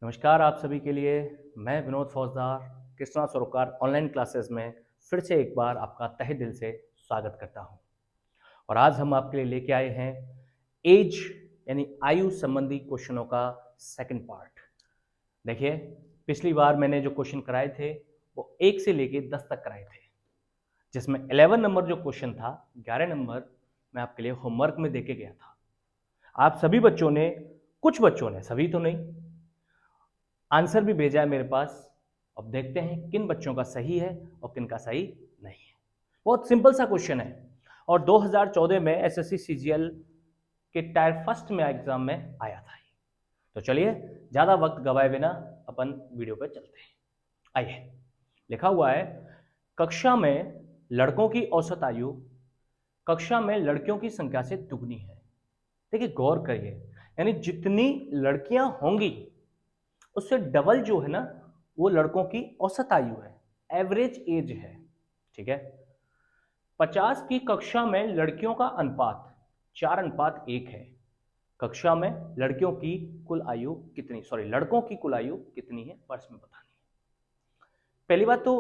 नमस्कार आप सभी के लिए। मैं विनोद फौजदार कृष्णा सरोकार ऑनलाइन क्लासेस में फिर से एक बार आपका तहे दिल से स्वागत करता हूं। और आज हम आपके लिए लेके आए हैं एज यानी आयु संबंधी क्वेश्चनों का सेकंड पार्ट। देखिए, पिछली बार मैंने जो क्वेश्चन कराए थे वो 1 से लेके 10 तक कराए थे, जिसमें 11 नंबर जो क्वेश्चन था, 11 नंबर मैं आपके लिए होमवर्क में देके गया था। आप सभी बच्चों ने, कुछ बच्चों ने, सभी तो नहीं, आंसर भी भेजा है मेरे पास। अब देखते हैं किन बच्चों का सही है और किन का सही नहीं है। बहुत सिंपल सा क्वेश्चन है और 2014 में एसएससी सीजीएल के टायर फर्स्ट में एग्जाम में आया था। तो चलिए ज्यादा वक्त गवाए बिना अपन वीडियो पर चलते हैं। आइए, लिखा हुआ है कक्षा में लड़कों की औसत आयु कक्षा में लड़कियों की संख्या से दुगनी है। देखिए गौर करिए, यानी जितनी लड़कियां होंगी उससे डबल जो है ना वो लड़कों की औसत आयु है, एवरेज एज है। ठीक है, 50 की कक्षा में लड़कियों का अनुपात 4:1 है। कक्षा में लड़कियों की कुल आयु कितनी, लड़कों की कुल आयु कितनी है वर्ष में बतानी है। पहली बात तो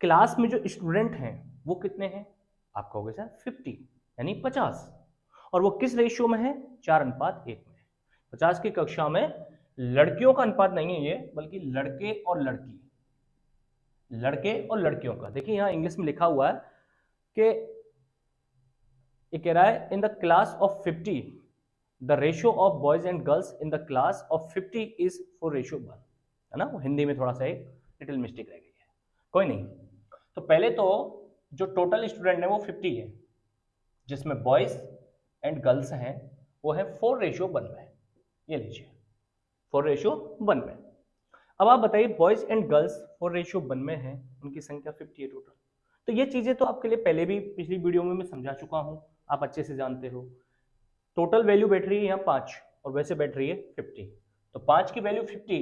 क्लास में जो स्टूडेंट हैं वो कितने हैं, आप कहोगे सर 50 यानी 50, और वो किस रेशियो में है, 4:1 में। 50 की कक्षा में लड़कियों का अनुपात नहीं है ये, बल्कि लड़के और लड़की, लड़के और लड़कियों का। देखिए यहां इंग्लिश में लिखा हुआ है कि ये कह रहा है in the class of 50 the ratio of boys and girls in the class of 50 is 4:1, है ना। वो हिंदी में थोड़ा सा एक लिटिल मिस्टेक रह गई है, कोई नहीं। तो पहले तो जो टोटल स्टूडेंट है वो 50 है, जिसमें बॉयज एंड गर्ल्स हैं वो है 4:1 में। ये लीजिए 4:1 में। अब आप बताइए बॉयज एंड गर्ल्स 4:1 में है, उनकी संख्या 50 है टोटल। तो ये चीजें तो आपके लिए पहले भी पिछली वीडियो में मैं समझा चुका हूं, आप अच्छे से जानते हो। टोटल वैल्यू बैठ रही है यहाँ 5 और वैसे बैठ रही है 50। तो 5 की वैल्यू 50,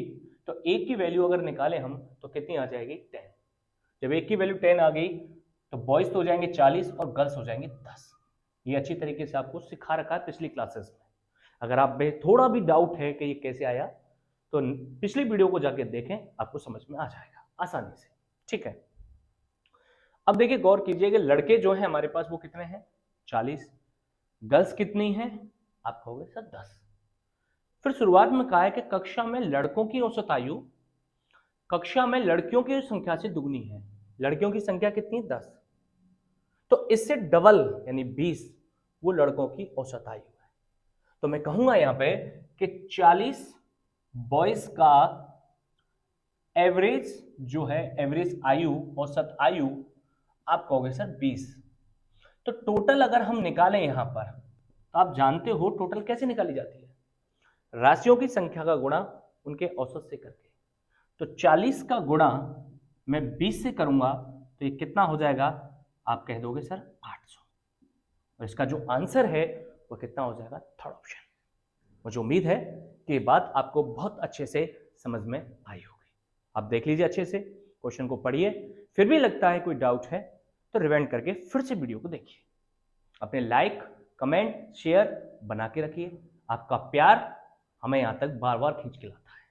तो एक की वैल्यू अगर निकालें हम तो कितनी आ जाएगी, 10। जब एक की वैल्यू 10 आ गई तो बॉयज तो हो जाएंगे 40 और गर्ल्स हो जाएंगे 10। ये अच्छी तरीके से आपको सिखा रखा है पिछली क्लासेस में। अगर आप में थोड़ा भी डाउट है कि ये कैसे आया तो पिछली वीडियो को जाके देखें, आपको समझ में आ जाएगा आसानी से। ठीक है, अब देखिए गौर कीजिए कि लड़के जो है हमारे पास वो कितने हैं, 40। गर्ल्स कितनी है, आप कहोगे सर 10। फिर शुरुआत में कहा है कि कक्षा में लड़कों की औसत आयु कक्षा में लड़कियों की संख्या से दुगनी है। लड़कियों की संख्या कितनी, 10। तो इससे डबल यानी 20 वो लड़कों की औसत आयु है। तो मैं कहूंगा यहां पे कि 40 बॉयज का एवरेज जो है, एवरेज आयु, औसत आयु, आप कहोगे सर 20। तो टोटल अगर हम निकालें यहां पर, तो आप जानते हो टोटल कैसे निकाली जाती है, राशियों की संख्या का गुणा उनके औसत से करके। तो 40 का गुणा मैं 20 से करूंगा तो ये कितना हो जाएगा, आप कह दोगे सर 800। और इसका जो आंसर है वो कितना हो जाएगा, थर्ड ऑप्शन। मुझे उम्मीद है कि ये बात आपको बहुत अच्छे से समझ में आई होगी। आप देख लीजिए अच्छे से, क्वेश्चन को पढ़िए। फिर भी लगता है कोई डाउट है तो रिवाइंड करके फिर से वीडियो को देखिए। अपने लाइक, कमेंट, शेयर बना के रखिए। आपका प्यार हमें यहाँ तक बार बार खींच के लाता है।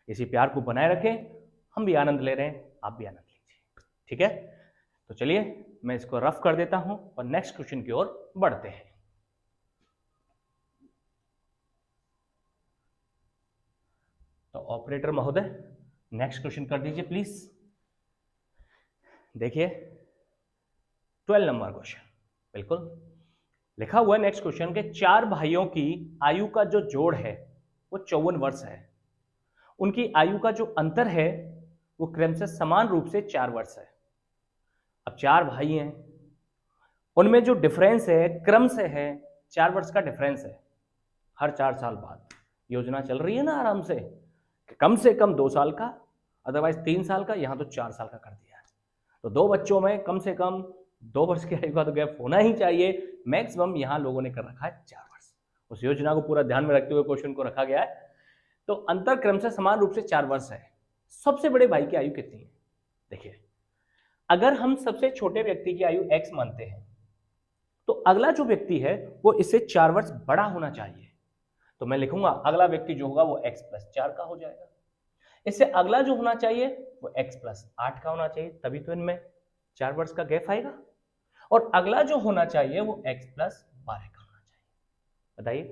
इसी प्यार को बनाए रखें, हम भी आनंद ले रहे हैं, आप भी आनंद लीजिए। ठीक है, तो चलिए मैं इसको रफ कर देता हूं और नेक्स्ट क्वेश्चन की ओर बढ़ते हैं। तो ऑपरेटर महोदय नेक्स्ट क्वेश्चन कर दीजिए प्लीज। देखिए 12 नंबर क्वेश्चन, बिल्कुल लिखा हुआ है नेक्स्ट क्वेश्चन के 4 भाइयों की आयु का जो जोड़ है वो 54 वर्ष है। उनकी आयु का जो अंतर है वो क्रमशः समान रूप से 4 वर्ष है। अब 4 भाई हैं, उनमें जो डिफरेंस है क्रम से है, 4 वर्ष का डिफरेंस है। हर 4 साल बाद योजना चल रही है ना आराम से कम 2 साल का, अदरवाइज 3 साल का, यहां तो 4 साल का कर दिया है। तो 2 बच्चों में कम से कम 2 वर्ष की आयु का तो गैप होना ही चाहिए। मैक्सिमम यहां लोगों ने कर रखा है 4 वर्ष। उस योजना को पूरा ध्यान में रखते हुए क्वेश्चन को रखा गया है। तो अंतर क्रमशः समान रूप से 4 वर्ष है। सबसे बड़े भाई की आयु कितनी है, देखिए अगर हम सबसे छोटे व्यक्ति की आयु x मानते हैं तो अगला जो व्यक्ति है वो इससे 4 वर्ष बड़ा होना चाहिए। तो मैं लिखूंगा अगला व्यक्ति जो होगा वो x + 4 का हो जाएगा। इससे अगला जो होना चाहिए वो x+8 का होना चाहिए, तभी तो इनमें 4 वर्ष का गैप आएगा। और अगला जो होना चाहिए वो x+12 का होना चाहिए। बताइए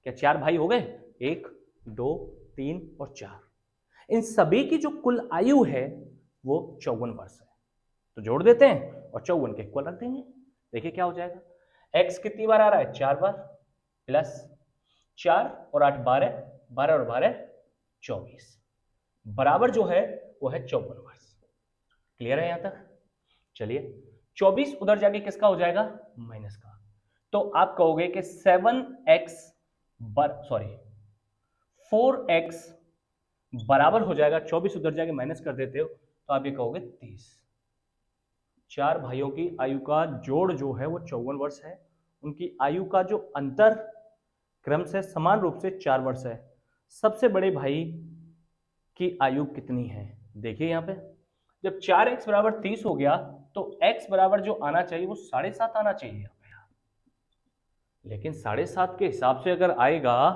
क्या 4 भाई हो गए? 1 2 3 और 4। इन सभी की जो कुल आयु है वो 54 वर्ष है। तो जोड़ देते हैं और 54 के इक्वल रख देंगे। देखिए क्या हो जाएगा, x कितनी बार आ रहा है? 4 बार, प्लस 4 और 8 12, 12 और 12 24, बराबर जो है वो है 54 वर्ष। क्लियर है यहां तक? चलिए 24 उधर जाके किसका हो जाएगा? माइनस का। तो आप कहोगे कि 4x बराबर हो जाएगा, 24 उधर जाके माइनस कर देते हो तो आप ये कहोगे 30। 4 भाइयों की आयु का जोड़ जो है वो 54 वर्ष है। उनकी आयु का जो अंतर क्रम से समान रूप से 4 वर्ष है। सबसे बड़े भाई की आयु कितनी है? देखिए यहां पे जब 4x बराबर 30 हो गया तो x बराबर जो आना चाहिए वो 7.5 आना चाहिए यहाँ पे। लेकिन 7.5 के हिसाब से अगर आएगा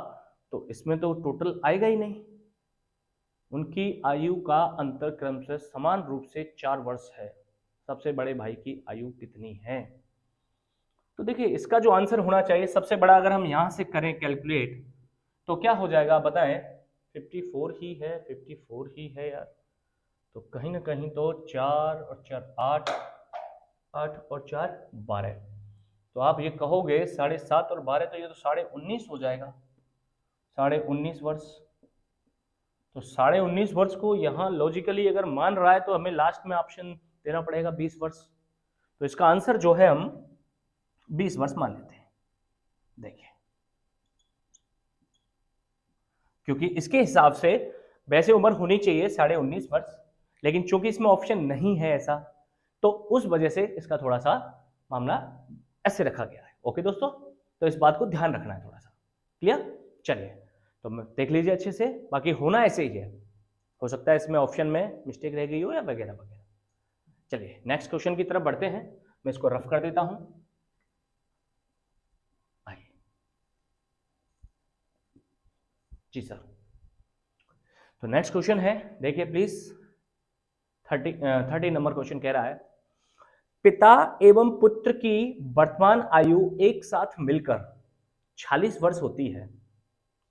तो इसमें तो टोटल आएगा ही नहीं। उनकी आयु का अंतर क्रम से समान रूप से 4 वर्ष है। सबसे बड़े भाई की आयु कितनी है? तो देखिए इसका जो आंसर होना चाहिए सबसे बड़ा, अगर हम यहां से करें कैलकुलेट तो क्या हो जाएगा बताएं? 54 ही है, 54 ही है यार। तो कहीं ना कहीं तो 4 और 4 8, 8 और 4 12। तो आप ये कहोगे 7.5 और 12 तो ये तो 19.5 हो जाएगा, 19.5 वर्ष। तो 19.5 वर्ष को यहाँ लॉजिकली अगर मान रहा है तो हमें लास्ट में ऑप्शन देना पड़ेगा 20 वर्ष। तो इसका आंसर जो है हम 20 वर्ष मान लेते हैं। देखिए क्योंकि इसके हिसाब से वैसे उम्र होनी चाहिए 19.5 वर्ष, लेकिन चूंकि इसमें ऑप्शन नहीं है ऐसा तो उस वजह से इसका थोड़ा सा मामला ऐसे रखा गया है। ओके दोस्तों, तो इस बात को ध्यान रखना है थोड़ा सा। क्लियर? चलिए तो देख लीजिए अच्छे से, बाकी होना ऐसे ही है। हो सकता है इसमें ऑप्शन में मिस्टेक रह गई हो या वगैरह वगैरह। चलिए नेक्स्ट क्वेश्चन की तरफ बढ़ते हैं। मैं इसको रफ कर देता हूं। आइए जी सर। तो नेक्स्ट क्वेश्चन है, देखिए प्लीज 30 नंबर क्वेश्चन कह रहा है, पिता एवं पुत्र की वर्तमान आयु एक साथ मिलकर 46 वर्ष होती है।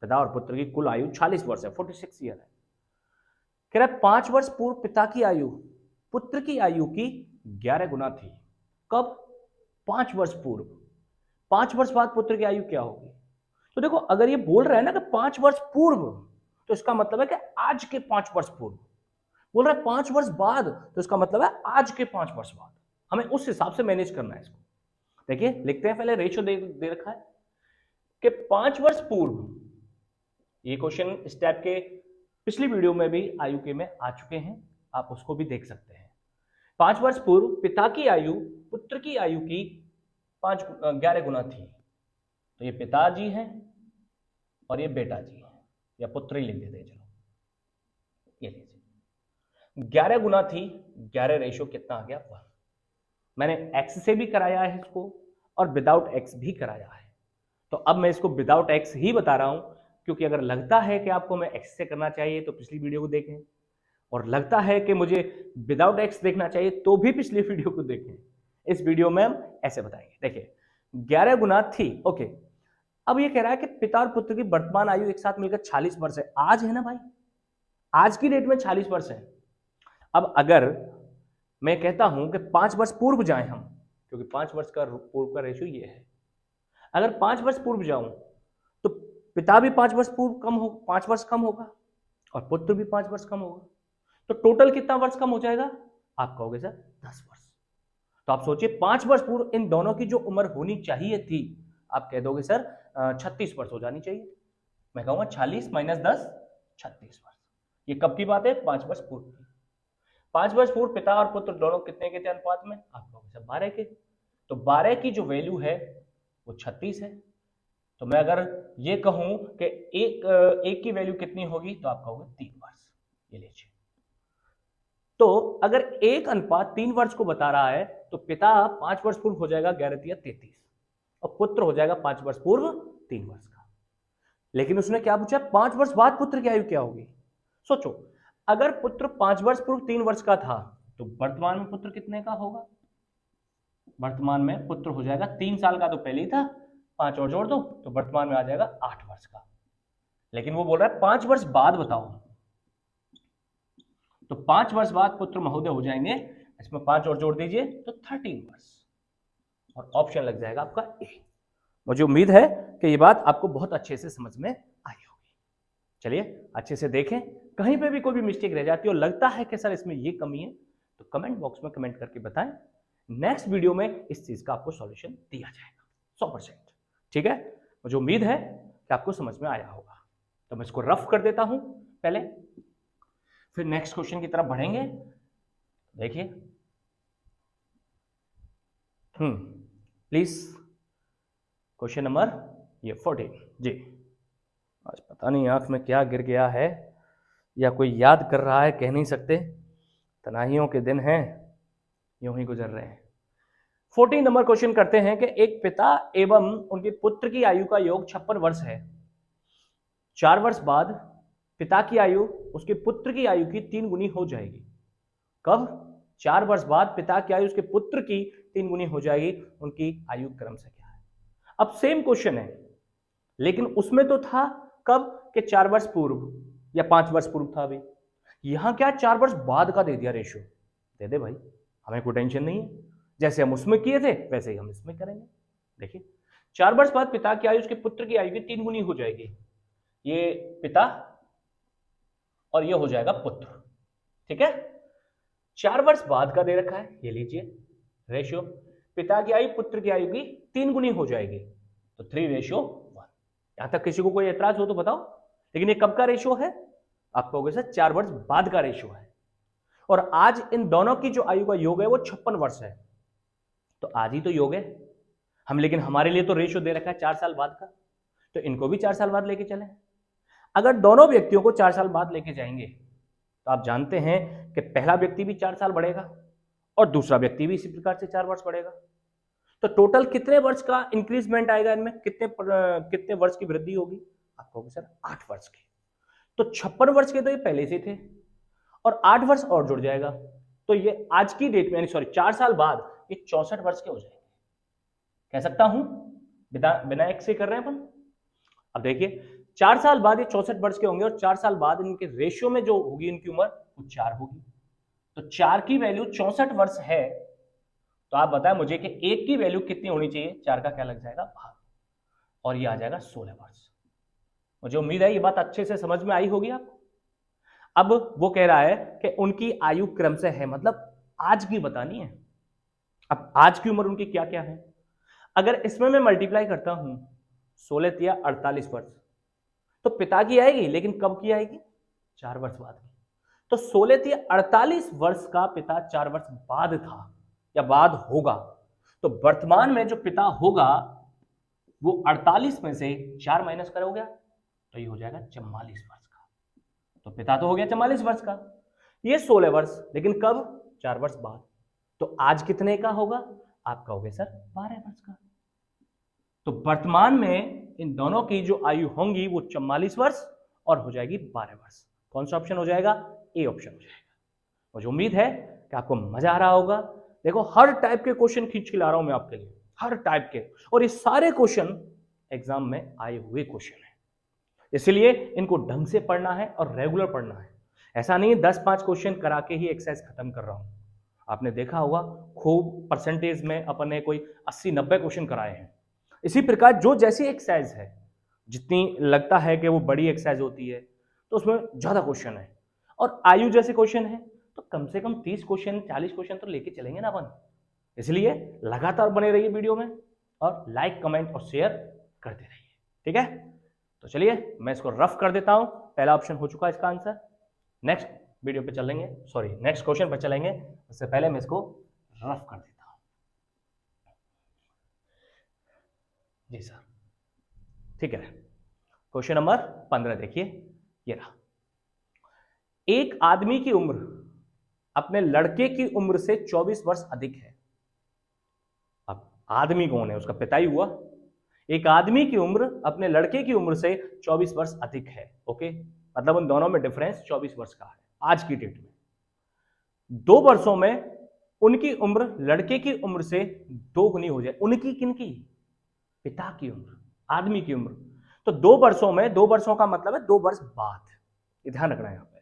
पिता और पुत्र की कुल आयु 46 वर्ष है, 46 ईयर है। कह रहा है 5 वर्ष पूर्व पिता की आयु पुत्र की आयु की 11 गुना थी। कब? 5 वर्ष पूर्व। 5 वर्ष बाद पुत्र की आयु क्या होगी? तो देखो अगर ये बोल रहा है ना कि 5 वर्ष पूर्व, तो इसका मतलब है कि आज के 5 वर्ष पूर्व। बोल रहा है 5 वर्ष बाद, तो इसका मतलब है आज के 5 वर्ष बाद। हमें उस हिसाब से मैनेज करना है इसको। देखिए लिखते हैं, पहले रेशियो दे रखा है कि 5 वर्ष पूर्व। ये क्वेश्चन इस टाइप के पिछली वीडियो में भी आयु के में आ चुके हैं, आप उसको भी देख सकते हैं। 5 वर्ष पूर्व पिता की आयु पुत्र की आयु की 11 गुना थी। तो ये पिताजी हैं और ये बेटा जी हैं, या पुत्र ही लिख देते हैं। चलो ये लीजिए 11 गुना थी, 11 रेशियो कितना आ गया? 1। मैंने x से भी कराया है इसको और विदाउट x भी कराया है। तो अब मैं इसको विदाउट x ही बता रहा हूं, क्योंकि अगर लगता है कि आपको मैं x से करना चाहिए तो पिछली वीडियो को देखें, और लगता है कि मुझे विदाउट x देखना चाहिए तो भी पिछली वीडियो को देखें। इस वीडियो में हम ऐसे बताएंगे। देखिए 11 गुना थी। ओके, अब ये कह रहा है कि पिता और पुत्र की वर्तमान आयु एक साथ मिलकर 46 वर्ष है। आज है ना भाई, आज की डेट में 46 वर्ष है। अब अगर मैं कहता हूं कि 5 वर्ष पूर्व जाएं हम, क्योंकि 5 वर्ष का पूर्व का रेशियो ये है, अगर 5 वर्ष पूर्व जाऊं तो पिता भी 5 वर्ष पूर्व 5 वर्ष कम होगा और पुत्र भी 5 वर्ष कम होगा। तो टोटल कितना वर्ष कम हो जाएगा? आप कहोगे सर 10 वर्ष। तो आप सोचिए 5 वर्ष पूर्व इन दोनों की जो उम्र होनी चाहिए थी, आप कह दोगे सर 36 वर्ष हो जानी चाहिए। मैं कहूंगा 40 माइनस 10 36 वर्ष। ये कब की बात है? 5 वर्ष पूर्व की। 5 वर्ष पूर्व पिता और पुत्र दोनों कितने के थे अनुपात में? आप कहोगे सर 12 के। तो 12 की जो वैल्यू है वो 36 है। तो मैं अगर ये कहूं कि एक की वैल्यू कितनी होगी तो आप कहोगे 3 वर्ष। ये लीजिए, तो अगर 1:3 वर्ष को बता रहा है तो पिता 5 वर्ष पूर्व हो जाएगा 11 × 33 और पुत्र हो जाएगा 5 वर्ष पूर्व 3 वर्ष का। लेकिन उसने क्या पूछा? 5 वर्ष बाद पुत्र की आयु क्या होगी? सोचो, अगर पुत्र 5 वर्ष पूर्व 3 वर्ष का था तो वर्तमान में पुत्र कितने का होगा? वर्तमान में पुत्र हो जाएगा 3 साल का, तो पहले ही था, 5 और जोड़ दो तो वर्तमान में आ जाएगा 8 वर्ष का। लेकिन वो बोल रहा है 5 वर्ष बाद बताओ, तो 5 वर्ष बाद पुत्र महोदय हो जाएंगे, इसमें 5 और जोड़ दीजिए तो 13 वर्ष, और ऑप्शन लग जाएगा आपका ए। मुझे उम्मीद है कि ये बात आपको बहुत अच्छे से समझ में आई होगी। चलिए अच्छे से देखें, कहीं पे भी कोई भी मिस्टेक रह जाती है और लगता है कि सर इसमें ये कमी है तो कमेंट बॉक्स में कमेंट करके बताएं। नेक्स्ट वीडियो में इस चीज का आपको सॉल्यूशन दिया जाएगा 100%। ठीक है, मुझे उम्मीद है कि आपको समझ में आया होगा। तो मैं इसको रफ कर देता हूं पहले, फिर नेक्स्ट क्वेश्चन की तरफ बढ़ेंगे। देखिए प्लीज क्वेश्चन नंबर ये 14 जी। आज पता नहीं आंख में क्या गिर गया है या कोई याद कर रहा है, कह नहीं सकते, तनाहियों के दिन हैं, यूं ही गुजर रहे हैं। 14 नंबर क्वेश्चन करते हैं कि एक पिता एवं उनके पुत्र की आयु का योग 56 वर्ष है। 4 वर्ष बाद पिता की आयु उसके पुत्र की आयु की 3 गुनी हो जाएगी। कब? 4 वर्ष बाद पिता की आयु उसके पुत्र की 3 गुनी हो जाएगी। उनकी आयु क्रम से क्या है? अब सेम क्वेश्चन है, लेकिन उसमें तो था कब कि 4 वर्ष पूर्व या 5 वर्ष पूर्व था। अभी यहां क्या 4 वर्ष बाद का दे दिया रेशियो। दे दे भाई, हमें कोई टेंशन नहीं है, जैसे हम उसमें किए थे वैसे ही हम इसमें करेंगे। देखिए 4 वर्ष बाद पिता की आयु उसके पुत्र की आयु की 3 गुनी हो जाएगी। ये पिता और ये हो जाएगा पुत्र। ठीक है, 4 वर्ष बाद का दे रखा है, ये लीजिए रेशियो, पिता की आयु पुत्र की आयु की 3 गुनी हो जाएगी, तो 3:1। यहां तक किसी को कोई एतराज हो तो बताओ। लेकिन ये कब का रेशियो है? आप कहोगे सर 4 वर्ष बाद का रेशियो है, और आज इन दोनों की जो आयु का योग है वो 56 वर्ष है, तो आज ही तो योग है हम, लेकिन हमारे लिए तो रेशियो दे रखा है 4 साल बाद का, तो इनको भी 4 साल बाद लेके चले। अगर दोनों व्यक्तियों को 4 साल बाद लेके जाएंगे तो आप जानते हैं कि पहला व्यक्ति भी 4 साल बढ़ेगा और दूसरा व्यक्ति भी इसी प्रकार से 4 वर्ष बढ़ेगा, तो टोटल कितने वर्ष का इंक्रीजमेंट आएगा इनमें, कितने वर्ष की वृद्धि होगी? आप कहोगे सर 8 वर्ष की, तो 56 वर्ष के तो ये पहले से थे और 8 वर्ष और जुड़ जाएगा, तो ये आज की डेट में यानी 4 साल बाद ये 64 वर्ष के हो जाएंगे। कह सकता हूं बिना एक से कर रहे हैं अपन। अब देखिए 4 साल बाद ये 64 वर्ष के होंगे और 4 साल बाद इनके रेशियो में जो होगी इनकी उम्र वो 4 होगी, तो 4 की वैल्यू 64 वर्ष है, तो आप बताएं मुझे कि 1 की वैल्यू कितनी होनी चाहिए? 4 का क्या लग जाएगा भाग, और ये आ जाएगा 16 वर्ष। मुझे उम्मीद है ये बात अच्छे से समझ में आई होगी आपको। अब वो कह रहा है कि उनकी आयु क्रम से है, मतलब आज की बतानी है। अब आज की उम्र उनकी क्या क्या है? अगर इसमें मैं मल्टीप्लाई करता हूं 16 या 48 वर्ष, तो पिता की आएगी, लेकिन कब की आएगी? 4 वर्ष बाद की, तो 16 या 48 वर्ष का पिता 4 वर्ष बाद था या बाद होगा, तो वर्तमान में जो पिता होगा वो 48 में से 4 माइनस करोगे तो ये हो जाएगा 44 वर्ष का, तो पिता तो हो गया 44 वर्ष का, ये 16 वर्ष, लेकिन कब? 4 वर्ष बाद, तो आज कितने का होगा? आप कहोगे सर 12 वर्ष का, तो वर्तमान में इन दोनों की जो आयु होंगी वो 44 वर्ष और हो जाएगी 12 वर्ष। कौन सा ऑप्शन हो जाएगा? ए ऑप्शन हो जाएगा। मुझे उम्मीद है कि आपको मजा आ रहा होगा। देखो हर टाइप के क्वेश्चन खींच के ला रहा हूं मैं आपके लिए, हर टाइप के, और ये सारे क्वेश्चन एग्जाम में आए हुए क्वेश्चन है, इसलिए इनको ढंग से पढ़ना है और रेगुलर पढ़ना है। ऐसा नहीं 10-5 क्वेश्चन करा के ही एक्सरसाइज खत्म कर रहा हूं। आपने देखा होगा खूब परसेंटेज में अपन ने कोई 80-90 क्वेश्चन कराए हैं। इसी प्रकार जो जैसी एक्सरसाइज है, जितनी लगता है कि वो बड़ी एक्सरसाइज होती है तो उसमें ज्यादा क्वेश्चन है, और आयु जैसे क्वेश्चन है तो कम से कम 30 क्वेश्चन 40 क्वेश्चन तो लेके चलेंगे ना अपन। इसलिए लगातार बने रहिए वीडियो में और लाइक कमेंट और शेयर करते रहिए। ठीक है, तो चलिए मैं इसको रफ कर देता हूं। पहला ऑप्शन हो चुका है इसका आंसर। नेक्स्ट वीडियो पे चलेंगे, सॉरी नेक्स्ट क्वेश्चन पर चलेंगे, उससे पहले मैं इसको रफ कर देता हूं। जी सर, ठीक है। क्वेश्चन नंबर 15 देखिए, ये रहा। एक आदमी की उम्र अपने लड़के की उम्र से 24 वर्ष अधिक है। अब आदमी कौन है? उसका पिता ही हुआ। एक आदमी की उम्र अपने लड़के की उम्र से 24 वर्ष अधिक है। ओके, मतलब उन दोनों में डिफरेंस 24 वर्ष का है। आज की डेट में 2 वर्षों में उनकी उम्र लड़के की उम्र से 2 गुनी हो जाए। उनकी किनकी? पिता की उम्र, आदमी की उम्र। तो 2 वर्षों में, 2 वर्षों का मतलब है 2 वर्ष बाद, ये ध्यान रखना है यहां पे।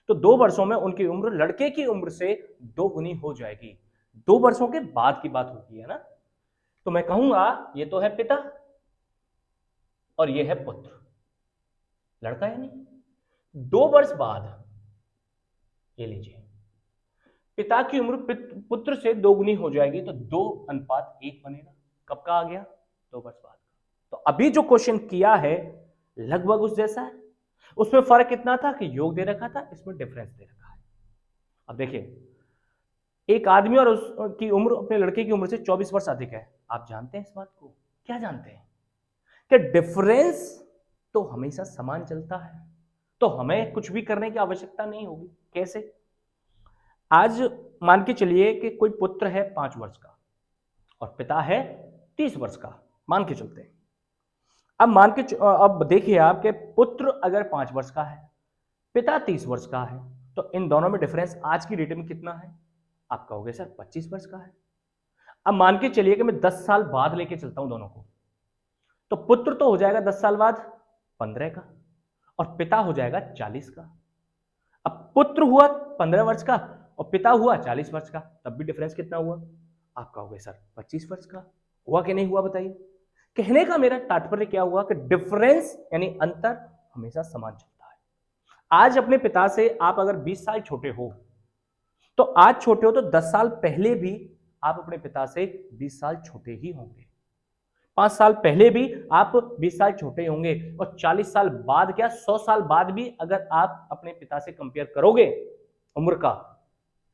तो 2 वर्षों में उनकी उम्र लड़के की उम्र से 2 गुनी हो जाएगी। 2 वर्षों के बाद की बात होती है ना। तो मैं कहूंगा ये तो है पिता और ये है पुत्र, लड़का है नहीं। 2 वर्ष बाद ये लीजिए, पिता की उम्र पुत्र से 2 गुनी हो जाएगी, तो 2:1 बनेगा। कब का आ गया? 2 वर्ष बाद। तो अभी जो क्वेश्चन किया है लगभग उस जैसा है। उसमें फर्क कितना था कि योग दे रखा था, इसमें डिफरेंस दे रखा है। अब देखिए, एक आदमी और उसकी उम्र अपने लड़के की उम्र से 24 वर्ष अधिक है। आप जानते हैं इस बात को? क्या जानते हैं? कि डिफरेंस तो हमेशा समान चलता है, तो हमें कुछ भी करने की आवश्यकता नहीं होगी। कैसे? आज मान के चलिए कि कोई पुत्र है 5 वर्ष का और पिता है 30 वर्ष का, मान के चलते हैं। अब देखिए आपके पुत्र अगर 5 वर्ष का है, पिता 30 वर्ष का है, तो इन दोनों में डिफरेंस आज की डेट में कितना है? आप कहोगे सर 25 वर्ष का है। अब मान के चलिए कि मैं 10 साल बाद लेके चलता हूं दोनों को, तो पुत्र तो हो जाएगा 10 साल बाद 15 का और पिता हो जाएगा 40 का। अब पुत्र हुआ 15 वर्ष का और पिता हुआ 40 वर्ष का, तब भी डिफरेंस कितना हुआ? आप कहोगे सर 25 वर्ष का। हुआ कि नहीं हुआ बताइए? कहने का मेरा तात्पर्य क्या हुआ कि डिफरेंस यानी अंतर हमेशा समान चलता है। आज अपने पिता से आप अगर 20 साल छोटे हो, तो आज छोटे हो तो 10 साल पहले भी आप अपने पिता से 20 साल छोटे ही होंगे। 5 साल पहले भी आप 20 साल छोटे होंगे और 40 साल बाद क्या 100 साल बाद भी अगर आप अपने पिता से कंपेयर करोगे उम्र का,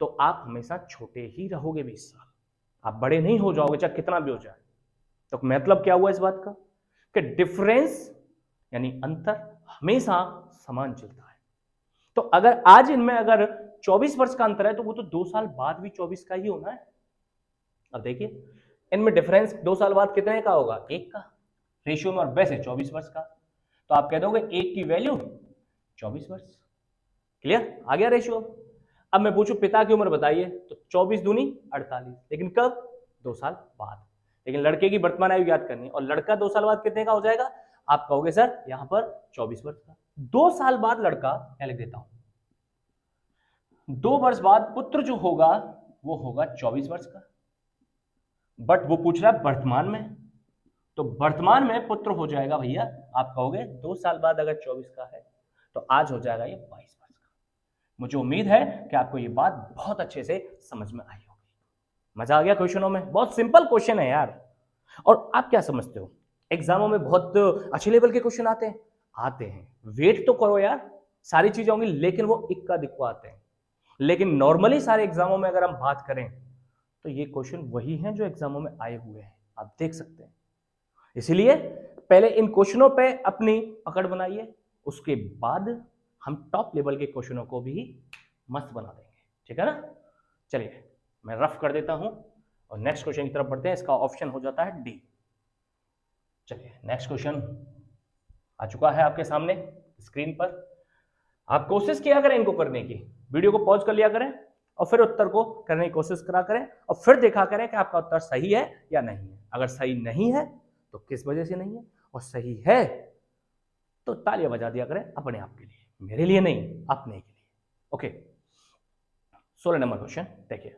तो आप हमेशा छोटे ही रहोगे 20 साल। आप बड़े नहीं हो जाओगे चाहे कितना भी हो जाए। तो मतलब क्या हुआ इस बात का कि डिफरेंस यानी अंतर हमेशा समान चलता है। तो अगर आज इनमें अगर 24 वर्ष का अंतर है, तो वो तो 2 साल बाद भी 24 का ही होना है। अब देखिए इनमें डिफरेंस 2 साल बाद कितने का होगा? 1 का। रेशियो में और वैसे 24 वर्ष का, तो आप कह दोगे 1 की वैल्यू 24 वर्ष। क्लियर? आ गया रेशियो। अब मैं पूछूं पिता की उम्र बताइए, तो 24 दूनी 48, लेकिन कब? 2 साल बाद। लेकिन लड़के की वर्तमान आयु याद करनी और लड़का 2 साल बाद कितने का हो जाएगा? आप कहोगे सर यहां पर 24 वर्ष का। 2 साल बाद लड़का, मैं लिख देता हूं, 2 वर्ष बाद पुत्र जो होगा वो होगा 24 वर्ष का। बट वो पूछ रहा है वर्तमान में, तो वर्तमान में पुत्र हो जाएगा भैया, आप कहोगे 2 साल बाद अगर 24 का है तो आज हो जाएगा ये 22 वर्ष का। मुझे उम्मीद है कि आपको ये बात बहुत अच्छे से समझ में आई होगी। मजा आ गया क्वेश्चनों में? बहुत सिंपल क्वेश्चन है यार। और आप क्या समझते हो, एग्जामों में बहुत अच्छे लेवल के क्वेश्चन आते हैं? आते हैं। वेट तो करो यार, सारी चीजें होंगी, लेकिन वो इक्का दिक्का आते हैं। लेकिन नॉर्मली सारे एग्जामों में अगर हम बात करें तो ये क्वेश्चन वही हैं जो एग्जामों में आए हुए हैं, आप देख सकते हैं। इसीलिए पहले इन क्वेश्चनों पे अपनी पकड़ बनाइए, उसके बाद हम टॉप लेवल के क्वेश्चनों को भी मस्त बना देंगे। ठीक है ना? चलिए मैं रफ कर देता हूं और नेक्स्ट क्वेश्चन की तरफ बढ़ते हैं। इसका ऑप्शन हो जाता है डी। चलिए नेक्स्ट क्वेश्चन आ चुका है आपके सामने स्क्रीन पर। आप कोशिश किया करें इनको करने की, वीडियो को पॉज कर लिया करें और फिर उत्तर को करने की कोशिश करा करें और फिर देखा करें कि आपका उत्तर सही है या नहीं है। अगर सही नहीं है तो किस वजह से नहीं है, और सही है तो तालियां बजा दिया करें अपने आप के लिए, मेरे लिए नहीं, अपने के लिए। ओके, 16 नंबर क्वेश्चन देखिए।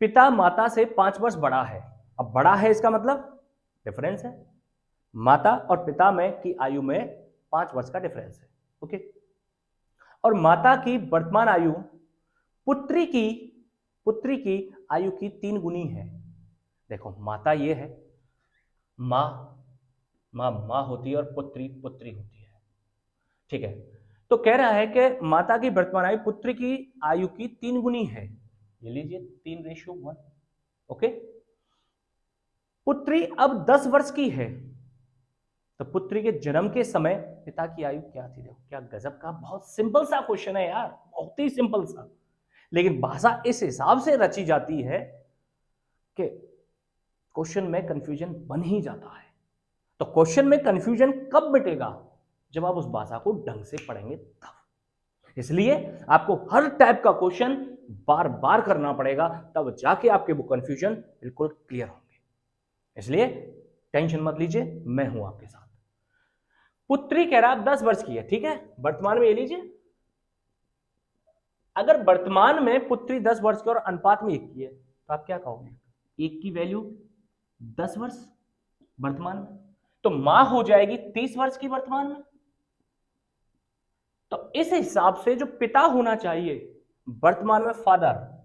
पिता माता से 5 वर्ष बड़ा है। अब बड़ा है इसका मतलब डिफरेंस है, माता और पिता में की आयु में 5 वर्ष का डिफरेंस है। ओके, और माता की वर्तमान आयु पुत्री की आयु की 3 गुनी है। देखो माता ये है, माँ होती है और पुत्री होती है। ठीक है, तो कह रहा है कि माता की वर्तमान आयु पुत्री की आयु की 3 गुनी है। ये लीजिए 3:1। ओके, पुत्री अब 10 वर्ष की है, तो पुत्री के जन्म के समय पिता की आयु क्या थी? देखो क्या गजब का, बहुत सिंपल सा क्वेश्चन है यार, बहुत ही सिंपल सा, लेकिन भाषा इस हिसाब से रची जाती है कि क्वेश्चन में कंफ्यूजन बन ही जाता है। तो क्वेश्चन में कंफ्यूजन कब मिटेगा? जब आप उस भाषा को ढंग से पढ़ेंगे तब। इसलिए आपको हर टाइप का क्वेश्चन बार बार करना पड़ेगा, तब जाके आपके वो कंफ्यूजन बिल्कुल क्लियर होंगे। इसलिए टेंशन मत लीजिए, मैं हूं आपके साथ। पुत्री कह रहा 10 वर्ष की है, ठीक है, वर्तमान में ये लीजिए। अगर वर्तमान में पुत्री 10 वर्ष की और अनुपात में 1 की है तो आप क्या कहोगे? 1 की वैल्यू 10 वर्ष वर्तमान में, तो मां हो जाएगी 30 वर्ष की वर्तमान में। तो इस हिसाब से जो पिता होना चाहिए वर्तमान में, फादर,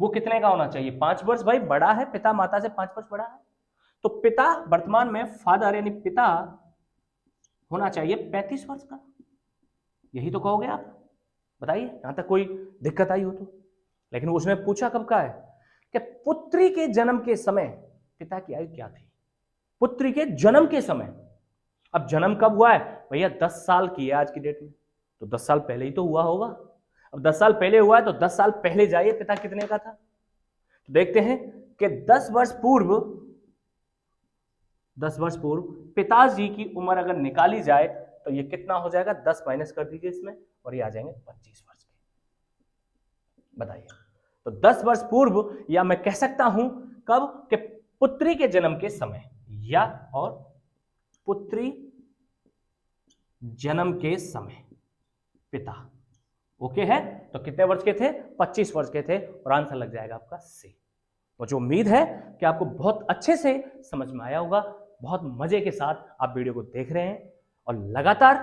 वो कितने का होना चाहिए? 5 वर्ष। भाई बड़ा है पिता, माता से 5 वर्ष बड़ा है, तो पिता वर्तमान में, फादर यानी पिता, होना चाहिए 35 वर्ष का। यही तो कहोगे आप। बताइए, यहां तक कोई दिक्कत आई हो तो? लेकिन उसने पूछा कब का है कि पुत्री के जन्म के समय पिता की आयु क्या थी? पुत्री के जन्म के समय। अब जन्म कब हुआ है भैया? 10 साल की है आज की डेट में, तो 10 साल पहले ही तो हुआ होगा। अब 10 साल पहले हुआ है तो 10 साल पहले जाइए, पिता कितने का था? तो देखते हैं कि 10 वर्ष पूर्व पिताजी की उम्र अगर निकाली जाए तो ये कितना हो जाएगा? 10 माइनस कर दीजिए इसमें और ये आ जाएंगे 25 वर्ष के। बताइए, तो 10 वर्ष पूर्व, या मैं कह सकता हूं कब कि पुत्री के जन्म के समय, या और पुत्री जन्म के समय पिता। ओके है? तो कितने वर्ष के थे? 25 वर्ष के थे, और आंसर लग जाएगा आपका सी। मुझे उम्मीद है कि आपको बहुत अच्छे से समझ में आया होगा। बहुत मजे के साथ आप वीडियो को देख रहे हैं और लगातार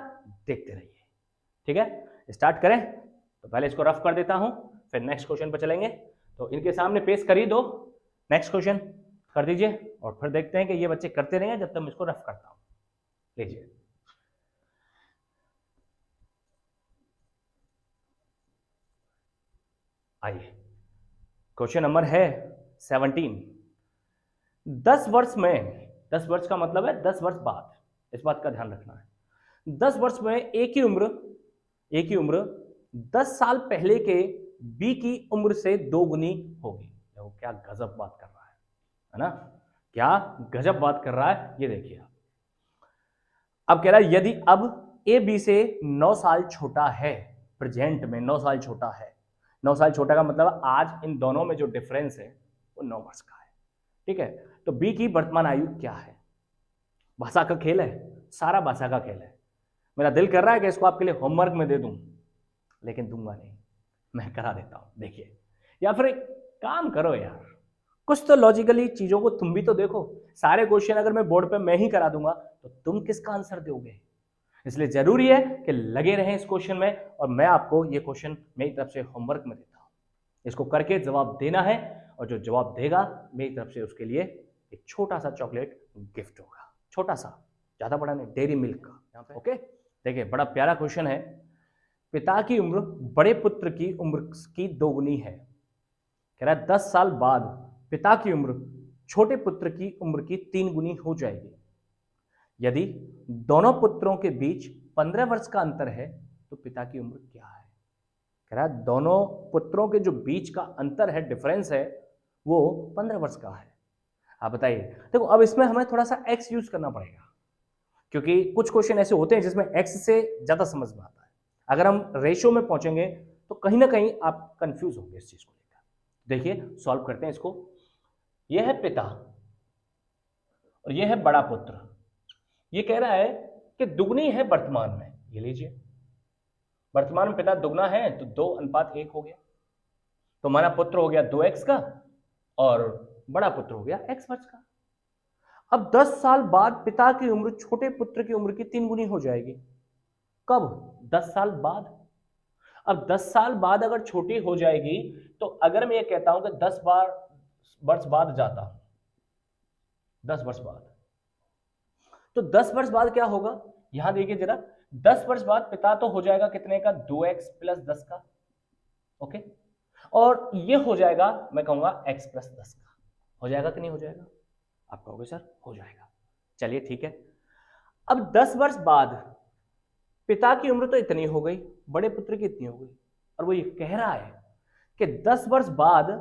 देखते रहिए। ठीक है, स्टार्ट करें? तो पहले इसको रफ कर देता हूं, फिर नेक्स्ट क्वेश्चन पर चलेंगे। तो इनके सामने पेश कर ही दो, नेक्स्ट क्वेश्चन कर दीजिए, और फिर देखते हैं कि ये बच्चे करते रहेंगे जब तक मैं इसको रफ करता हूं। लीजिए, आइए, क्वेश्चन नंबर है 17। 10 वर्ष में, 10 वर्ष का मतलब है 10 वर्ष बाद, इस बात का ध्यान रखना है। 10 वर्ष में एक ही उम्र 10 साल पहले के बी की उम्र से 2 गुनी होगी। देखो क्या गजब बात कर रहा है ना? क्या गजब बात कर रहा है, ये देखिए। अब कह रहा है यदि अब ए बी से 9 साल छोटा है, प्रेजेंट में 9 साल छोटा है। 9 साल छोटा का मतलब आज इन दोनों में जो डिफरेंस है वो 9 वर्ष का है। ठीक है, तो बी की वर्तमान आयु क्या है? भाषा का खेल है, सारा भाषा का खेल है। मेरा दिल कर रहा है कि इसको आपके लिए होमवर्क में दे दूं, लेकिन दूंगा नहीं, मैं करा देता हूं। देखिए, या फिर एक काम करो यार, कुछ तो लॉजिकली चीजों को तुम भी तो देखो। सारे क्वेश्चन अगर मैं बोर्ड पे मैं ही करा दूंगा तो तुम किसका आंसर दोगे? इसलिए जरूरी है कि लगे रहें इस क्वेश्चन में, और मैं आपको ये क्वेश्चन मेरी तरफ से होमवर्क में देता हूं। इसको करके जवाब देना है, और जो जवाब देगा मेरी तरफ से उसके लिए एक छोटा सा चॉकलेट गिफ्ट होगा। छोटा सा, ज्यादा बड़ा नहीं, डेयरी मिल्क का यहाँ पे। ओके, देखिए बड़ा प्यारा क्वेश्चन है। पिता की उम्र बड़े पुत्र की उम्र की 2 गुनी है। कह रहा है 10 साल बाद पिता की उम्र छोटे पुत्र की उम्र की 3 गुनी हो जाएगी। यदि दोनों पुत्रों के बीच 15 वर्ष का अंतर है तो पिता की उम्र क्या है? कह रहा है दोनों पुत्रों के जो बीच का अंतर है, डिफरेंस है, वो 15 वर्ष का है। आप बताइए। देखो, अब इसमें हमें थोड़ा सा एक्स यूज करना पड़ेगा, क्योंकि कुछ क्वेश्चन ऐसे होते हैं जिसमें एक्स से ज्यादा समझ में आता है। अगर हम रेशियो में पहुंचेंगे तो कहीं ना कहीं आप कंफ्यूज होंगे इस चीज को लेकर। देखिए, सॉल्व करते हैं इसको। यह है पिता और यह है बड़ा पुत्र। ये कह रहा है कि दुगनी है वर्तमान में। ये लीजिए, वर्तमान में पिता दुगना है तो 2:1 हो गया, तो हमारा पुत्र हो गया 2x का और बड़ा पुत्र हो गया x वर्ष का। अब 10 साल बाद पिता की उम्र छोटे पुत्र की उम्र की 3 गुनी हो जाएगी। कब? 10 साल बाद। अब 10 साल बाद अगर छोटी हो जाएगी, तो अगर मैं ये कहता हूं कि 10 वर्ष बाद जाता हूं, 10 वर्ष बाद, तो 10 वर्ष बाद क्या होगा? यहां देखिए जरा, 10 वर्ष बाद पिता तो हो जाएगा कितने का? 2x + 10 का। ओके, और ये हो जाएगा, मैं कहूंगा x + 10 का। हो जाएगा कि नहीं हो जाएगा? आप कहोगे सर हो जाएगा। चलिए ठीक है। अब 10 वर्ष बाद पिता की उम्र तो इतनी हो गई, बड़े पुत्र की इतनी हो गई, और वो ये कह रहा है कि 10 वर्ष बाद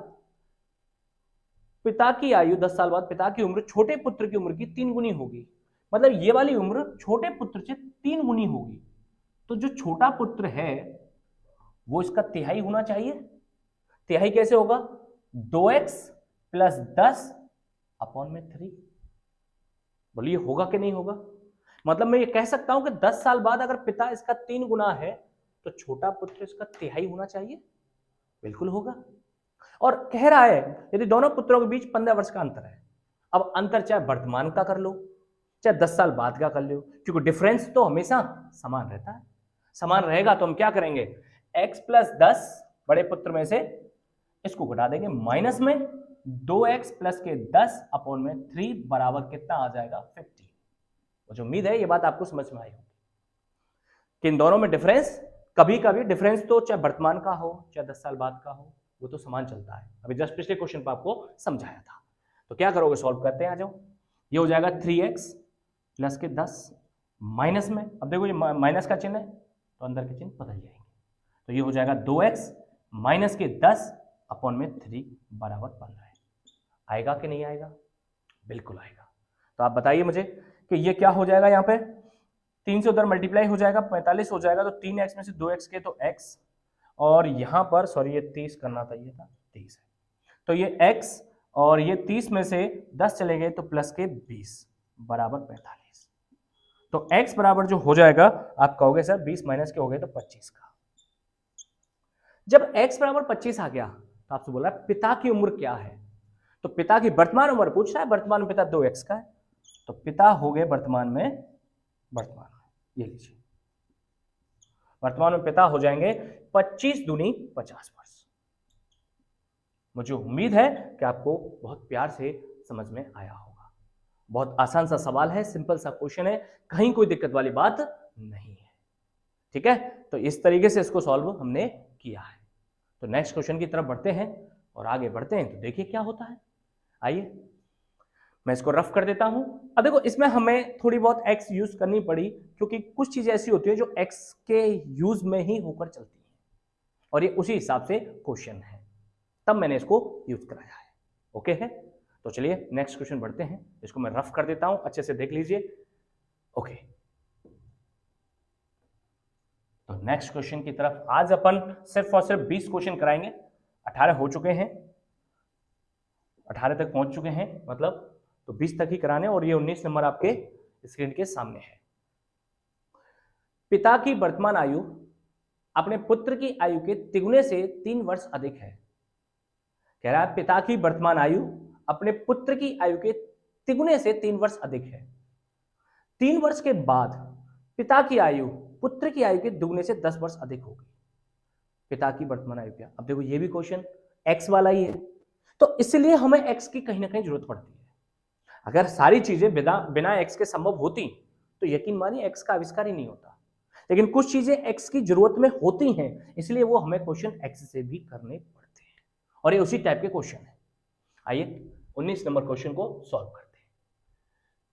पिता की आयु, 10 साल बाद पिता की उम्र छोटे पुत्र की उम्र की 3 गुनी होगी। मतलब ये वाली उम्र छोटे पुत्र से 3 गुनी होगी। तो जो छोटा पुत्र है वो इसका तिहाई होना चाहिए। तिहाई कैसे होगा? 2x प्लस 10 अपॉन में 3। बोलिए होगा कि नहीं होगा? मतलब मैं ये कह सकता हूं कि 10 साल बाद अगर पिता इसका 3 गुना है तो छोटा पुत्र इसका तिहाई होना चाहिए। बिल्कुल होगा। और कह रहा है यदि दोनों पुत्रों के बीच 15 वर्ष का अंतर है, अब अंतर चाहे वर्तमान का कर लो चाहे 10 साल बाद का कर लो, क्योंकि डिफरेंस तो हमेशा समान रहता है। समान रहेगा तो हम क्या करेंगे, x प्लस 10 बड़े पुत्र में से इसको घटा देंगे, माइनस में 2x प्लस के 10 अपॉन में 3 बराबर कितना आ जाएगा 50। मुझे उम्मीद है ये बात आपको समझ में आई होगी कि इन दोनों में डिफरेंस, कभी कभी डिफरेंस तो चाहे वर्तमान का हो चाहे 10 साल बाद का हो वो तो समान चलता है। अभी जस्ट पिछले क्वेश्चन पर आपको समझाया था। तो क्या करोगे, सॉल्व करते हैं, आ जाओ। ये हो जाएगा 3x प्लस के 10 माइनस में, अब देखो ये माइनस का चिन्ह है तो अंदर के चिन्ह बदल जाएंगे, तो ये हो जाएगा 2x माइनस के 10 अपॉन में 3 बराबर 15। आएगा कि नहीं आएगा? बिल्कुल आएगा। तो आप बताइए मुझे कि ये क्या हो जाएगा, यहाँ पे 3 से उधर मल्टीप्लाई हो जाएगा 45 हो जाएगा, तो 3x में से 2x के तो x, और यहाँ पर सॉरी ये 30 करना चाहिए था, 30 है, तो ये x और ये 30 में से 10 चले गए तो प्लस के 20 बराबर 45। तो x बराबर जो हो जाएगा आप कहोगे सर 20 माइनस के हो गए तो 25 का। जब x बराबर 25 आ गया तो आपसे बोला पिता की उम्र क्या है, तो पिता की वर्तमान उम्र पूछ रहा है, वर्तमान में पिता 2x का है, तो पिता हो गए वर्तमान में ये लीजिए वर्तमान में पिता हो जाएंगे 25 दूनी 50 वर्ष। मुझे उम्मीद है कि आपको बहुत प्यार से समझ में आया होगा। बहुत आसान सा सवाल है, सिंपल सा क्वेश्चन है, कहीं कोई दिक्कत वाली बात नहीं है। ठीक है, तो इस तरीके से इसको सॉल्व हमने किया है। तो नेक्स्ट क्वेश्चन की तरफ बढ़ते हैं और आगे बढ़ते हैं तो देखिए क्या होता है। आइए मैं इसको रफ कर देता हूं। अब देखो इसमें हमें थोड़ी बहुत x यूज करनी पड़ी क्योंकि कुछ चीजें ऐसी होती है जो x के यूज में ही होकर चलती हैं और ये उसी हिसाब से क्वेश्चन है, तब मैंने इसको यूज कराया है। ओके है, तो चलिए नेक्स्ट क्वेश्चन बढ़ते हैं। इसको मैं रफ कर देता हूं, अच्छे से देख लीजिए। ओके, तो नेक्स्ट क्वेश्चन की तरफ आज अपन सिर्फ और सिर्फ 20 क्वेश्चन कराएंगे। 18 हो चुके हैं, 18 तक पहुंच चुके हैं मतलब, तो 20 तक ही कराने, और ये 19 नंबर आपके स्क्रीन के सामने है। पिता की वर्तमान आयु अपने पुत्र की आयु के तिगुने से 3 वर्ष अधिक है। कह रहा है पिता की वर्तमान आयु अपने पुत्र की आयु के तिगुने से 3 वर्ष अधिक है। 3 वर्ष के बाद पिता की आयु पुत्र की आयु के दुगने से 10 वर्ष अधिक होगी। पिता की वर्तमान आयु क्या? अब देखो ये भी क्वेश्चन एक्स वाला ही है, तो इसलिए हमें एक्स की कहीं ना कहीं जरूरत पड़ती है। अगर सारी चीजें बिना एक्स के संभव होती तो यकीन मानिए एक्स का आविष्कार ही नहीं होता, लेकिन कुछ चीजें एक्स की जरूरत में होती हैं, इसलिए वो हमें क्वेश्चन एक्स से भी करने पड़ते हैं, और ये उसी टाइप के क्वेश्चन है। आइए 19 नंबर क्वेश्चन को सॉल्व करते हैं।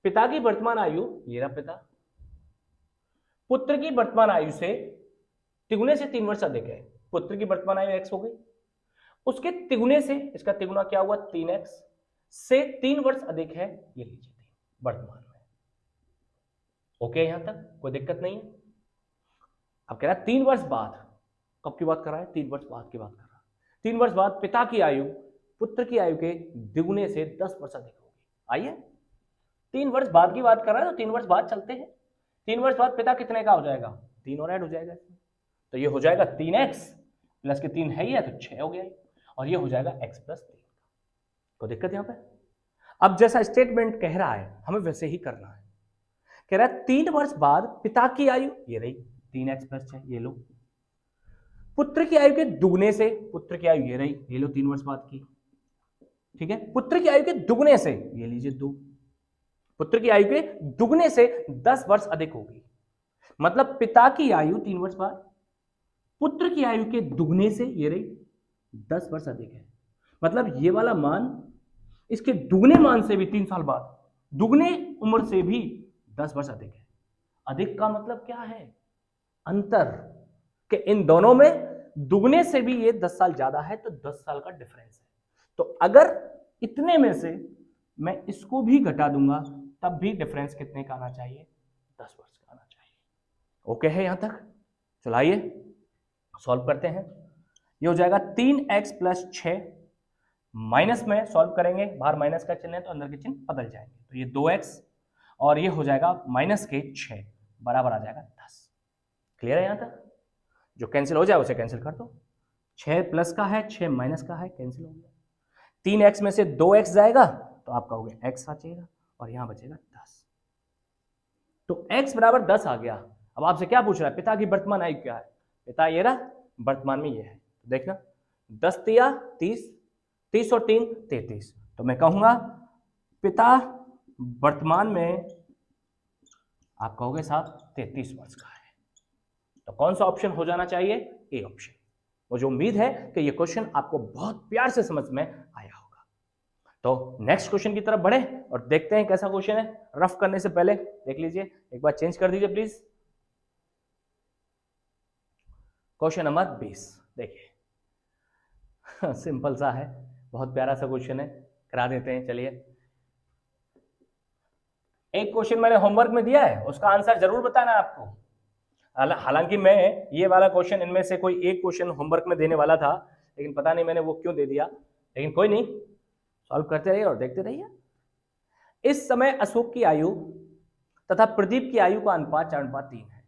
पिता की वर्तमान आयु, ये रहा पिता, पुत्र की वर्तमान आयु से तिगुने से 3 वर्ष अधिक है। पुत्र की वर्तमान आयु एक्स हो गई, उसके तिगुने से, इसका तिगुना क्या हुआ 3x से 3 वर्ष अधिक है, ये लीजिए वर्तमान में। ओके, यहां तक कोई दिक्कत नहीं है। अब कह रहा है 3 वर्ष बाद, कब की बात कर रहा है? 3 वर्ष बाद की बात कर रहा है। 3 वर्ष बाद पिता की आयु पुत्र की आयु के द्विगुने से 10 वर्ष अधिक होगी। आइए 3 वर्ष बाद की बात कर रहा है तो 3 वर्ष बाद चलते हैं। 3 वर्ष बाद पिता कितने का हो जाएगा? 3 और ऐड हो जाएगा, तो ये हो जाएगा 3x प्लस के 3 है ही है तो 6 हो गया, और ये हो जाएगा x प्लस 3। कोई दिक्कत यहां पे? अब जैसा स्टेटमेंट कह रहा है हमें वैसे ही करना है। कह रहा है 3 वर्ष बाद पिता की आयु, ये रही 3x प्लस 6, ये लो। पुत्र की आयु के दुगने से, पुत्र की आयु ये रही, ये लो 3 वर्ष बाद की, ठीक है। पुत्र की आयु के दुगने से, ये लीजिए 2, पुत्र की आयु के दुगने से 10 वर्ष अधिक होगी। मतलब पिता की आयु 3 वर्ष बाद पुत्र की आयु के दुगने से, ये रही 10 वर्ष अधिक है। मतलब ये वाला मान इसके दुगने मान से भी 3 साल बाद, दुगने उम्र से भी 10 वर्ष अधिक है। अधिक का मतलब क्या है? अंतर, कि इन दोनों में दुगने से भी ये 10 साल ज्यादा है, तो 10 साल का डिफरेंस है। तो अगर इतने में से मैं इसको भी घटा दूंगा तब भी डिफरेंस कितने का आना चाहिए? 10 वर्ष का आना चाहिए। ओके है यहां तक? चलो आइए सॉल्व करते हैं। ये हो जाएगा 3x प्लस 6, माइनस में सॉल्व करेंगे, बाहर माइनस का चिन्ह है तो अंदर के चिन्ह बदल जाएंगे, तो ये 2x और ये हो जाएगा माइनस के 6 बराबर आ जाएगा 10। क्लियर है? यहां तक जो कैंसिल हो जाए उसे कैंसिल कर दो। 6 प्लस का है, 6 माइनस का है, कैंसिल हो गया। 3x में से 2x जाएगा तो आपका हो गया x आ जाएगा और यहां बचेगा 10। तो x बराबर 10 आ गया। अब आपसे क्या पूछ रहा है, पिता की वर्तमान आयु क्या है? पिता ये रहा, वर्तमान में ये है, देखना 10 तिया 30, 30 और 3 33। तो मैं कहूंगा पिता वर्तमान में आप कहोगे साहब 33 वर्ष का है। तो कौन सा ऑप्शन हो जाना चाहिए? A option. मुझे उम्मीद है कि ये क्वेश्चन आपको बहुत प्यार से समझ में आया होगा। तो नेक्स्ट क्वेश्चन की तरफ बढ़े और देखते हैं कैसा क्वेश्चन है। रफ करने से पहले देख लीजिए, एक बार चेंज कर दीजिए प्लीज। क्वेश्चन नंबर 20 देखिए सिंपल सा है, बहुत प्यारा सा क्वेश्चन है, करा देते हैं। चलिए, एक क्वेश्चन मैंने होमवर्क में दिया है, उसका आंसर जरूर बताना आपको। हालांकि मैं ये वाला क्वेश्चन इनमें से कोई एक क्वेश्चन होमवर्क में देने वाला था, लेकिन पता नहीं मैंने वो क्यों दे दिया, लेकिन कोई नहीं, सॉल्व करते रहिए और देखते रहिए। इस समय अशोक की आयु तथा प्रदीप की आयु का अनुपात 4:3 है।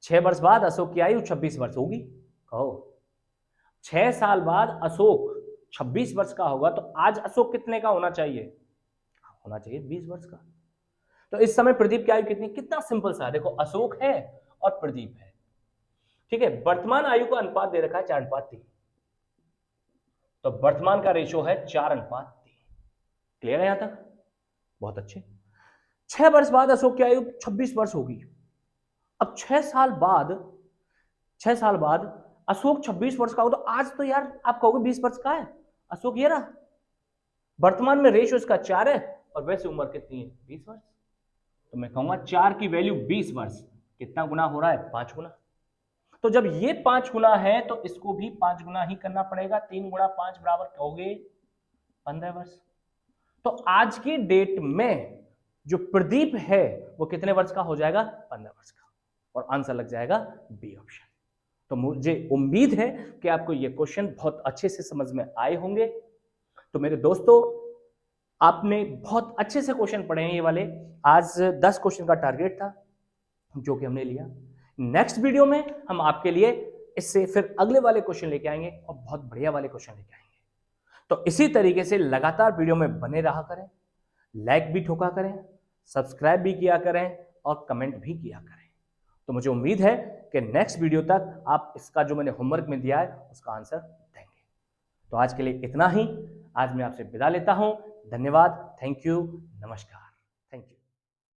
6 वर्ष बाद अशोक की आयु 26 वर्ष होगी। कहो 6 साल बाद अशोक 26 वर्ष का होगा, तो आज अशोक कितने का होना चाहिए? होना चाहिए 20 वर्ष का। तो इस समय प्रदीप की आयु कितनी? कितना सिंपल सा है, देखो अशोक है और प्रदीप है, ठीक है। वर्तमान आयु का अनुपात दे रखा है 4:3, तो वर्तमान का रेशो है 4:3। क्लियर है यहां तक? बहुत अच्छे। 6 वर्ष बाद अशोक की आयु 26 वर्ष होगी। अब 6 साल बाद अशोक 26 वर्ष का हो, तो आज तो यार आप कहोगे 20 वर्ष का है अशोक, ये रहा। वर्तमान में रेशो इसका 4 है और वैसे उम्र कितनी है? 20 वर्ष। तो मैं कहूंगा 4 की वैल्यू 20 वर्ष, कितना गुना हो रहा है? 5 गुना। तो जब ये 5 गुना है तो इसको भी 5 गुना ही करना पड़ेगा। 3 गुणा 5 बराबर कहोगे 15 वर्ष। तो आज की डेट में जो प्रदीप है वो कितने वर्ष का हो जाएगा? 15 वर्ष का, और आंसर लग जाएगा बी ऑप्शन। तो मुझे उम्मीद है कि आपको ये क्वेश्चन बहुत अच्छे से समझ में आए होंगे। तो मेरे दोस्तों, आपने बहुत अच्छे से क्वेश्चन पढ़े हैं ये वाले। आज 10 क्वेश्चन का टारगेट था जो कि हमने लिया। नेक्स्ट वीडियो में हम आपके लिए इससे फिर अगले वाले क्वेश्चन लेके आएंगे और बहुत बढ़िया वाले क्वेश्चन लेके आएंगे। तो इसी तरीके से लगातार वीडियो में बने रहा करें, लाइक भी ठोका करें, सब्सक्राइब भी किया करें और कमेंट भी किया करें। तो मुझे उम्मीद है कि नेक्स्ट वीडियो तक आप इसका जो मैंने होमवर्क में दिया है उसका आंसर देंगे। तो आज के लिए इतना ही। आज मैं आपसे विदा लेता हूं। धन्यवाद, थैंक यू, नमस्कार।